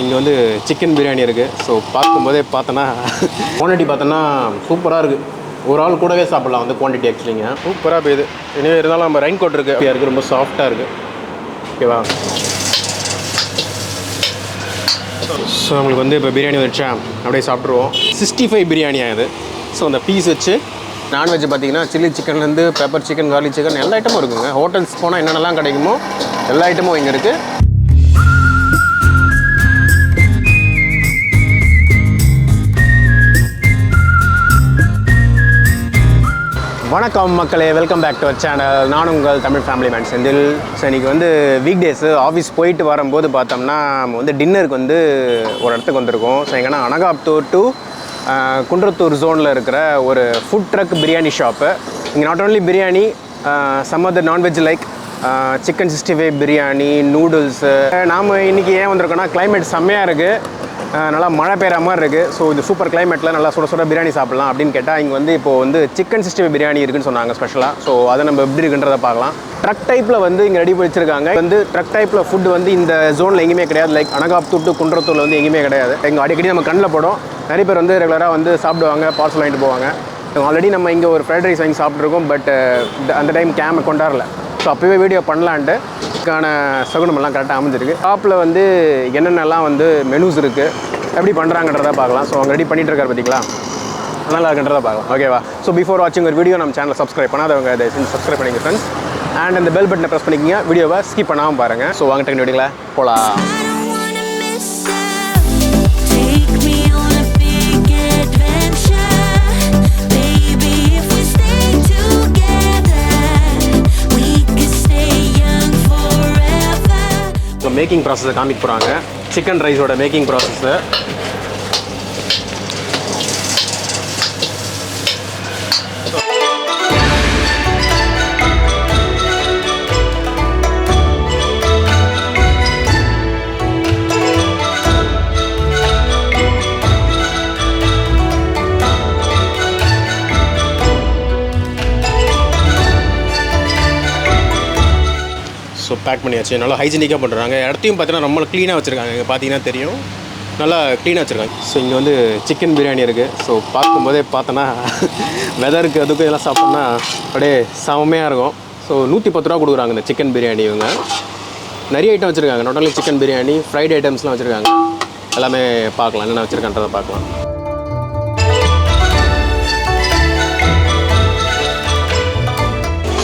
இங்கே வந்து சிக்கன் பிரியாணி இருக்குது. ஸோ பார்க்கும்போதே பார்த்தோன்னா குவான்டிட்டி பார்த்தோன்னா சூப்பராக இருக்குது. ஒரு ஆள் கூடவே சாப்பிட்லாம் வந்து குவான்டிட்டி ஆக்சுவலிங்க சூப்பராக போயுது. இனிமேல் இருந்தாலும் நம்ம ரெயின் கோட் இருக்குது, ரொம்ப சாஃப்டாக இருக்குது. ஓகேவா? ஸோ நம்மளுக்கு வந்து இப்போ பிரியாணி வச்சா அப்படியே சாப்பிட்ருவோம். 65 பிரியாணியாக இது. ஸோ அந்த பீஸ் வச்சு நான்வெஜ் பார்த்தீங்கன்னா சில்லி சிக்கன்லேருந்து பெப்பர் சிக்கன், கார்லிக் சிக்கன் எல்லா ஐட்டமும் இருக்குங்க. ஹோட்டல்ஸ் போனால் என்னென்னலாம் கிடைக்குமோ எல்லா ஐட்டமும் இங்கே இருக்குது. வணக்கம் மக்களே, welcome back to our channel. நான் உங்கள் Tamil family man Senthil. So இன்றைக்கி வந்து வீக் டேஸு ஆஃபீஸ் போயிட்டு வரும்போது பார்த்தோம்னா நம்ம வந்து டின்னருக்கு வந்து ஒரு இடத்துக்கு வந்திருக்கோம். ஸோ எங்கன்னா அனகாப்தூர் டு குன்றத்தூர் ஜோனில் இருக்கிற ஒரு ஃபுட் ட்ரக் பிரியாணி ஷாப்பு. இங்கே not only biryani, some other non-veg like chicken 65 biryani, noodles. நாம் இன்றைக்கி ஏன் வந்திருக்கோன்னா கிளைமேட் செம்மையாக இருக்குது, நல்லா மழை பெய்கிற மாதிரி இருக்குது. ஸோ இந்த சூப்பர் கிளைமேட்டில் நல்லா சுட சுட பிரியாணி சாப்பிட்லாம் அப்படின்னு கேட்டால் இங்கே வந்து இப்போது வந்து சிக்கன் 65 பிரியாணி இருக்குதுன்னு சொன்னாங்க ஸ்பெஷலாக. ஸோ அதை நம்ம எப்படி இருக்குன்றதை பார்க்கலாம். ட்ரக் டைப்பில் வந்து இங்கே ரெடி பண்ணி வச்சிருக்காங்க. வந்து ட்ரக் டைப்பில் ஃபுட் வந்து இந்த ஜோனில் எங்கேயுமே கிடையாது. லைக் அனகாப்தூர் டு குன்றத்தூரில் வந்து எங்கேயுமே கிடையாது. எங்கள் அடிக்கடி நம்ம கண்ணில் போடும். நிறைய பேர் வந்து ரெகுலராக வந்து சாப்பிடுவாங்க, பார்சல் வாங்கிட்டு போவாங்க. ஆல்ரெடி நம்ம இங்கே ஒரு ஃப்ரைட் ரைஸ் வாங்கி சாப்பிட்ருக்கோம். பட் அந்த டைம் கேமை கொண்டாடல. ஸோ அப்போவே வீடியோ பண்ணலான்ட்டு இதுக்கான சகுனமெல்லாம் கரெக்டாக அமைஞ்சிருக்கு. ஷாப்பில் வந்து என்னென்னலாம் வந்து மெனூஸ் இருக்குது, எப்படி பண்ணுறாங்கன்றதை பார்க்கலாம். ஸோ அவங்க ரெடி பண்ணிகிட்டு இருக்காரு பார்த்தீங்களா, நல்லா இருக்குன்றதை பார்க்கலாம். ஓகேவா? ஸோ பிஃபோர் வாட்சிங் ஒரு வீடியோ நம்ம சேனலை சப்ஸ்கிரைப் பண்ணாதவங்க அதை செஞ்சு சப்ஸ்கிரைப் பண்ணிங்க ஃப்ரெண்ட்ஸ். அண்ட் அந்த பெல் பட்டனை ப்ரெஸ் பண்ணிக்கிங்க, வீடியோவை ஸ்கிப் பண்ணாமல் பாருங்கள். ஸோ வாங்க டெக்னிக் வீடியோவில் போகலாம். மேக்கிங் ப்ராசஸை காமிக்க போகிறாங்க. சிக்கன் ரைஸோட மேக்கிங் ப்ராசஸ்ஸு. ஸோ பேக் பண்ணியாச்சு. நல்லா ஹைஜீனிக்காக பண்ணுறாங்க. இடத்தையும் பார்த்தீங்கன்னா ரொம்ப க்ளீனாக வச்சுருக்காங்க. இங்கே பார்த்தீங்கன்னா தெரியும், நல்லா க்ளீனாக வச்சுருக்காங்க. ஸோ இங்கே வந்து சிக்கன் பிரியாணி இருக்குது. ஸோ பார்க்கும்போதே பார்த்தோன்னா வெதருக்கு அதுக்கும் இதெல்லாம் சாப்பிட்டோம்னா அப்படியே செம்மையாக இருக்கும். ஸோ 110 ரூபா கொடுக்குறாங்க இந்த சிக்கன் பிரியாணி. இவங்க நிறைய ஐட்டம் வச்சுருக்காங்க. Not only chicken biryani, fried ஐட்டம்ஸ்லாம் வச்சுருக்காங்க. எல்லாமே பார்க்கலாம், என்னென்ன வச்சுருக்கான்றதை பார்க்கலாம்.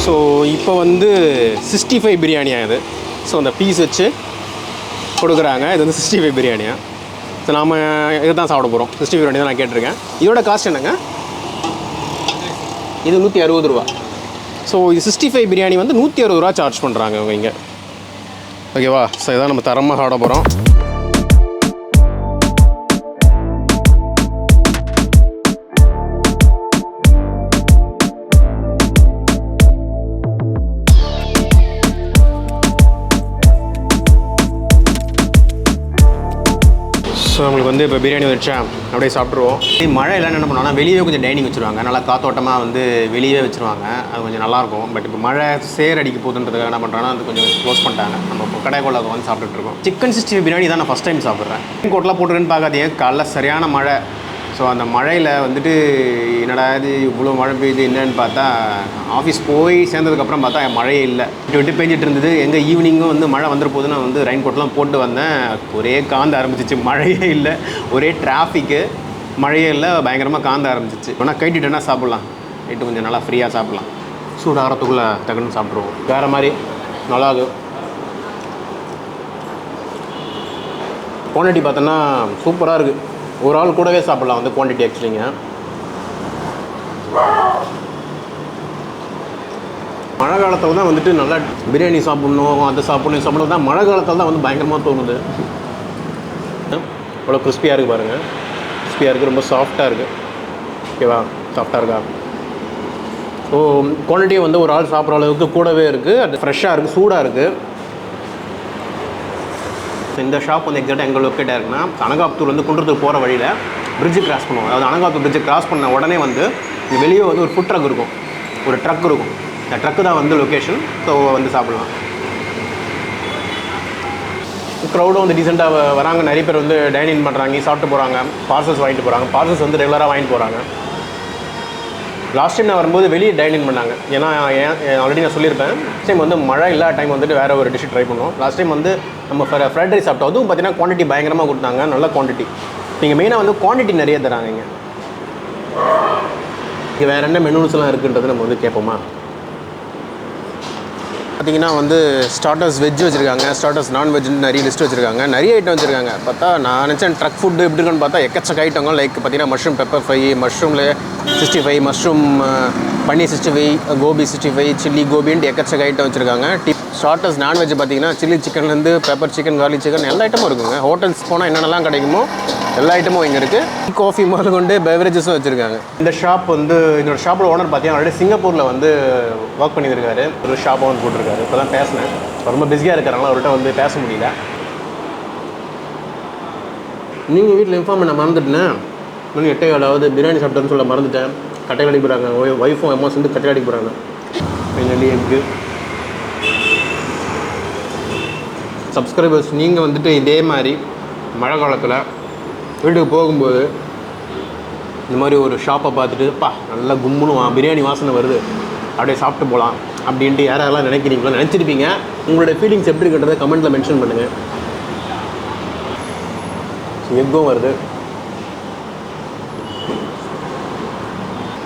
ஸோ இப்போ வந்து 65 பிரியாணியாக இது. ஸோ அந்த பீஸ் வச்சு கொடுக்குறாங்க. இது வந்து 65 பிரியாணியாக. ஸோ நாம் இது தான் சாப்பிட போகிறோம். 65 பிரியாணி தான் நான் கேட்டிருக்கேன். இதோட காஸ்ட் என்னங்க? இது 160 ரூபா. ஸோ இது 65 பிரியாணி வந்து 160 ரூபா சார்ஜ் பண்ணுறாங்க அவங்க இங்கே. ஓகேவா? ஸோ இதான் நம்ம தரமாக சாப்பிட போகிறோம். ஸோ நம்மளுக்கு வந்து இப்போ பிரியாணி வச்சா அப்படியே சாப்பிட்ருவோம். மழை எல்லாம் என்ன பண்ணுவாங்கன்னா வெளியே கொஞ்சம் டைனிங் வச்சுருவாங்க. நல்லா காத்தோட்டமாக வந்து வெளியே வச்சுருவாங்க. அது கொஞ்சம் நல்லாயிருக்கும். பட் இப்போ மழை சேரடிக்க போகுதுன்றதுக்காக என்ன பண்ணுறாங்கன்னா அது கொஞ்சம் க்ளோஸ் பண்ணிட்டாங்க. நம்ம இப்போ கடைக்குள்ள வந்து சாப்பிட்டுருக்கோம். சிக்கன் 65 பிரியாணி தான் நான் ஃபஸ்ட் டைம் சாப்பிட்றேன். கோட்டெலாம் போட்டுருன்னு பார்க்காதீங்க, காலைல சரியான மழை. ஸோ அந்த மழையில் வந்துட்டு என்னடா இது இவ்வளோ மழை பெய்யுது என்னன்னு பார்த்தா ஆஃபீஸ் போய் சேர்ந்ததுக்கப்புறம் பார்த்தா மழையே இல்லை, விட்டு பெஞ்சிட்டு இருந்தது. எங்கள் ஈவினிங்கும் வந்து மழை வந்துட போது நான் வந்து ரெயின் கோட்லாம் போட்டு வந்தேன். ஒரே காந்த ஆரம்பிச்சிச்சு. மழையே இல்லை, ஒரே டிராஃபிக்கு, மழையே இல்லை, பயங்கரமாக காந்த ஆரம்பிச்சிச்சு. ஆனால் கைட்டிட்டேன்னா சாப்பிட்லாம், நைட்டு கொஞ்சம் நல்லா ஃப்ரீயாக சாப்பிட்லாம். சூடாகிறதுக்குள்ளே டக்குன்னு சாப்பிட்ருவோம். வேறு மாதிரி நல்லாகும். குவான்டிட்டி பார்த்தோன்னா சூப்பராக இருக்குது. ஒரு ஆள் கூடவே சாப்பிட்லாம் வந்து குவான்டிட்டி ஆக்சுவலிங்க. மழை காலத்தில் தான் வந்துட்டு நல்லா பிரியாணி சாப்பிட்ணும், அதை சாப்பிட்ணும் தான் மழை காலத்தில் தான் வந்து பயங்கரமாக தோணுது. அவ்வளோ கிறிஸ்பியாக இருக்குது பாருங்கள். கிறிஸ்பியாக இருக்குது, ரொம்ப சாஃப்டாக இருக்குது. ஓகேவா? சாஃப்டாக இருக்கா? ஸோ குவான்டிட்டியை வந்து ஒரு ஆள் சாப்பிட்ற அளவுக்கு கூடவே இருக்குது. அது ஃப்ரெஷ்ஷாக இருக்குது, சூடாக இருக்குது. இந்த ஷாப் வந்து எக்ஸாக்டாக எங்கே லொக்கேட்டாக இருக்குன்னா அனகாப்தூர் வந்து குன்றத்தூர் போகிற வழியில் பிரிட்ஜு கிராஸ் பண்ணுவோம். அதாவது அனகாப்தூர் பிரிட்ஜு கிராஸ் பண்ண உடனே வந்து இங்கே வெளியே வந்து ஒரு ஃபுட் ட்ரக் இருக்கும், ஒரு ட்ரக் இருக்கும். இந்த ட்ரக்கு தான் வந்து லொக்கேஷன். ஸோ வந்து சாப்பிட்லாம். க்ரௌடும் வந்து டீசெண்டாக வராங்க. நிறைய பேர் வந்து டைனிங் பண்ணுறாங்க, சாப்பிட்டு போகிறாங்க, பார்சல்ஸ் வாங்கிட்டு போகிறாங்க. பார்சல்ஸ் வந்து ரெகுலராக வாங்கிட்டு போகிறாங்க. லாஸ்ட் டைம் நான் வரும்போது வெளியே டைனிங் பண்ணாங்க. ஏன்னா ஆல்ரெடி நான் சொல்லியிருப்பேன், டைம் வந்து மழை இல்லாத டைம் வந்துட்டு வேறு ஒரு டிஷ் ட்ரை பண்ணுவோம். லாஸ்ட் டைம் வந்து நம்ம ஃப்ரைட் ரைஸ் சாப்பிட்டோம். அதுவும் பார்த்தீங்கன்னா குவான்டிட்டி பயங்கரமாக கொடுத்தாங்க, நல்ல குவான்டிட்டி. நீங்கள் மெயினாக வந்து குவான்டிட்டி நிறைய தராங்க இங்கே. வேறு என்ன மெனூஸ்லாம் இருக்குன்றது நம்ம வந்து கேட்போமா? பார்த்தீங்கன்னா வந்து ஸ்டார்டர்ஸ் வெஜ் வச்சுருக்காங்க, ஸ்டார்டர்ஸ் நான்வெஜ்னு நிறைய லிஸ்ட் வச்சுருக்காங்க. நிறைய ஐட்டம் வச்சுருக்காங்க. பார்த்தா நான் நினச்சேன் ட்ரக் ஃபுட்டு எப்படி இருக்குன்னு பார்த்தா எக்கச்சக்க ஐட்டங்கள். லைக் பார்த்தீங்கன்னா மஷ்ரூம் பெப்பர் ஃப்ரை, மஷ்ரூமில் 65, மஷ்ரூம் பன்னீர் 65, கோபி 65, சில்லி கோபின்ட்டு எக்கச்சக்க ஐட்டம் வச்சுருக்காங்க. ஸ்டார்டர்ஸ் நான்வெஜ் பார்த்தீங்கன்னா சில்லி சிக்கன்லேருந்து பெப்பர் சிக்கன், கார்லிக் சிக்கன் எல்லா ஐட்டமும் இருக்குங்க. ஹோட்டல்ஸ் போனால் என்னென்னலாம் கிடைக்குமோ எல்லா ஐட்டமும் இங்கே இருக்குது. காஃபி முதல் கொண்டு பெவரேஜஸும் வச்சுருக்காங்க. இந்த ஷாப் வந்து என்னோட ஷாப்போட ஓனர் பார்த்தீங்கன்னா ஆல்ரெடி சிங்கப்பூரில் வந்து ஒர்க் பண்ணியிருக்காரு. ஒரு ஷாப்பாக வந்து போட்டிருக்காரு. இப்போ தான் பேசினேன். ரொம்ப பிஸியாக இருக்கிறாங்களா, அவர்கிட்ட வந்து பேச முடியல. நீங்கள் வீட்டில் இன்ஃபார்ம் பண்ண மறந்துட்டேன். நீங்கள் 8 பிரியாணி சாப்பிட்டேன்னு சொல்ல மறந்துட்டேன். கட்டை அடிக்க போகிறாங்க. ஒய்ஃபும் அம்மா சேர்ந்து கட்டை அடிக்க போகிறாங்க. ஃபைனலி எக்கு சப்ஸ்கிரைபர்ஸ், நீங்கள் வந்துட்டு இதே மாதிரி மழை காலத்தில் வீட்டுக்கு போகும்போது இந்த மாதிரி ஒரு ஷாப்பை பார்த்துட்டு நல்லா கும்முன்னு பிரியாணி வாசனை வருது, அப்படியே சாப்பிட்டு போகலாம் அப்படின்ட்டு யாரெல்லாம் நினைக்கிறீங்களோ, நினச்சிருப்பீங்க. உங்களோட ஃபீலிங்ஸ் எப்படி இருக்குன்றதை கமெண்ட்டில் மென்ஷன் பண்ணுங்கள். எக்கும் வருது.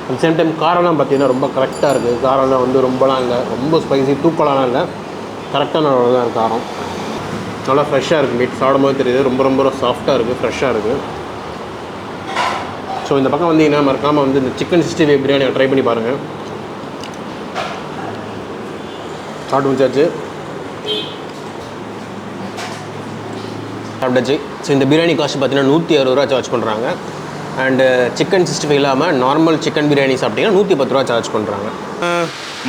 அட் சேம் டைம் காரம்லாம் பார்த்தீங்கன்னா ரொம்ப கரெக்டாக இருக்குது. காரம்லாம் வந்து ரொம்பலாம் இல்லை, ரொம்ப ஸ்பைசி தூக்கலாலாம் இல்லை, கரெக்டான அளவு தான் இருக்குது காரம். நல்லா ஃப்ரெஷ்ஷாக இருக்குது. மீட் சாப்பிடும்போது தெரியுது, ரொம்ப ரொம்ப சாஃப்டாக இருக்குது, ஃப்ரெஷ்ஷாக இருக்குது. ஸோ இந்த பக்கம் வந்தீங்கன்னா மறக்காமல் வந்து இந்த சிக்கன் 65 பிரியாணியை ட்ரை பண்ணி பாருங்கள். சாப்பிட்டு முடிச்சாச்சு, சாப்பிட்டாச்சு. ஸோ இந்த பிரியாணி காஸ்ட் பார்த்தீங்கன்னா 160 ரூபா சார்ஜ் பண்ணுறாங்க. அண்டு சிக்கன் 65 இல்லாமல் நார்மல் சிக்கன் பிரியாணி சாப்பிட்டிங்கன்னா 110 ரூபா சார்ஜ் பண்ணுறாங்க.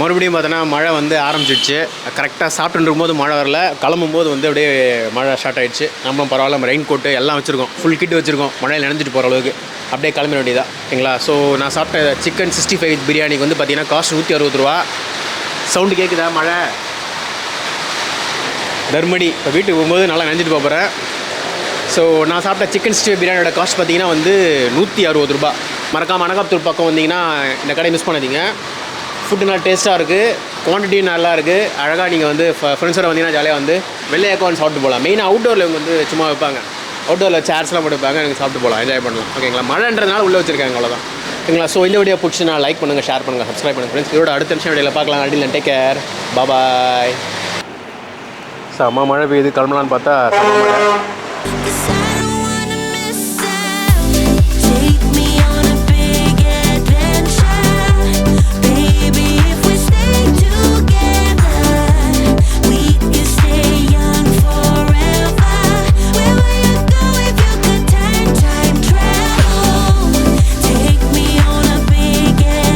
மறுபடியும் பார்த்தோன்னா மழை வந்து ஆரம்பிச்சிடுச்சு. கரெக்டாக சாப்பிட்டு இருக்கும்போது மழை வரல, கிளம்பும்போது வந்து அப்படியே மழை ஸ்டார்ட் ஆகிடுச்சு. நம்மளும் பரவாயில்ல, நம்ம ரெயின் கோட்டு எல்லாம் வச்சுருக்கோம், ஃபுல் கிட் வச்சுருக்கோம், மழையில் நினைஞ்சிட்டு போகிற அளவுக்கு அப்படியே கிளம்பிட வேண்டியதான். ஓகேங்களா? ஸோ நான் சாப்பிட்ட சிக்கன் 65 பிரியாணிக்கு வந்து பார்த்தீங்கன்னா காஸ்ட் 160 ரூபா. சவுண்டு கேட்குதா? மழை தர்மடி. இப்போ வீட்டுக்கு போகும்போது நல்லா நினைஞ்சிட்டு போகிறேன். ஸோ நான் சாப்பிட்ட சிக்கன் 65 பிரியாணியோட காஸ்ட் பார்த்தீங்கன்னா வந்து 160 ரூபா. மறக்காமல் அனகாபுத்தூர் பக்கம் வந்தீங்கன்னா இந்த கடை மிஸ் பண்ணாதீங்க. ஃபுட்டு நல்லா டேஸ்ட்டாக இருக்குது, குவான்டிட்டியும் நல்லா இருக்குது. அழகாக நீங்கள் வந்து ஃப்ரெண்ட்ஸோட வந்தீங்கன்னா ஜாலியாக வந்து வெள்ளை அக்கௌண்ட் சாப்பிட்டு போகலாம். மெயினாக அவுட்டோரில் இவங்க வந்து சும்மா வைப்பாங்க, அவுட்டோரில் சேர்ஸ்லாம் போட்டு வைப்பாங்க, நீங்கள் சாப்பிட்டு போகலாம், என்ஜாய் பண்ணலாம். ஓகேங்களா? மழைன்றதுனால உள்ளே வச்சுருக்காங்க, அவ்வளோதான். ஓகேங்களா? ஸோ இந்த வீடியோ பிடிச்சினா லைக் பண்ணுங்கள், ஷேர் பண்ணுங்கள், சப்ஸ்கிரைப் பண்ணுங்கள் ஃப்ரெண்ட்ஸ். இதோட அடுத்த நிமிஷம் வீடியோவில் பார்க்கலாம். அடியில் டேக் கேர், பாய். செம்ம மழை பெய்யுது, கிளம்பலான்னு பார்த்தா செம்ம மழை.